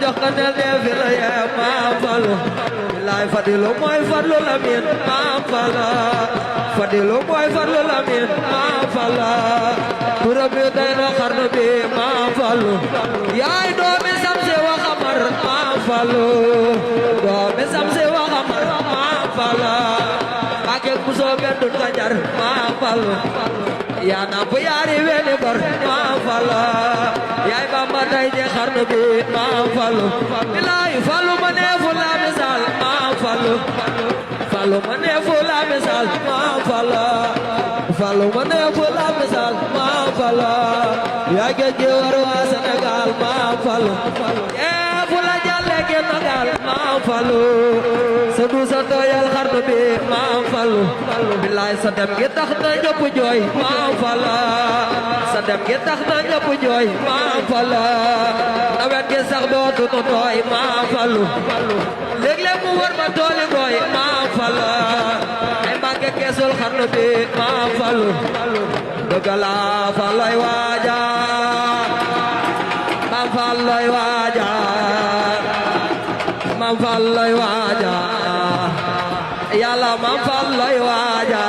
jox ko ne ne fi la yee Maam Fallu bilaay Fadilu mooy Fallu Lamin Maam Fallu Fadilu mooy Fallu Lamin Maam Fallu turam bi day na xarnu bi Maam Fallu yaay doomi Samse wa xamar Maam Fallu doomi Samse wa xamar Maam Fallu ak muso benn dun ka jar Maam Fallu yaa namp yaari weeni gor Maam Fallu yaay Bamba day je xarnu bi Maam Fallu bilaay Fallu ma neefu la misal Maam Fallu Fallu ma neefu la misal Maam Fallu Fallu ma neefu la misal Maam Fallu yaa géej gi war waa Sénégal Maam Fallu fu la jàlle génn gaal Maam Fallu sa du sa tooyal xarnu bi Maam Fallu bilaay sa dem gi tax na ñëpp jooy Maam Fallu sa dem gi tax na ñëpp jooy Maam Fallu nawet gi sax dootu nu tooy Maam Fallu léeg-léeg mu war ma tooli gooy Maam Fallu ay Mbàkke keesul xarnu bi Maam Fallu dëgg la Falluy waaja Maam Falluy waaja Maam Falluy waaja Yàlla Maam Falluy waaja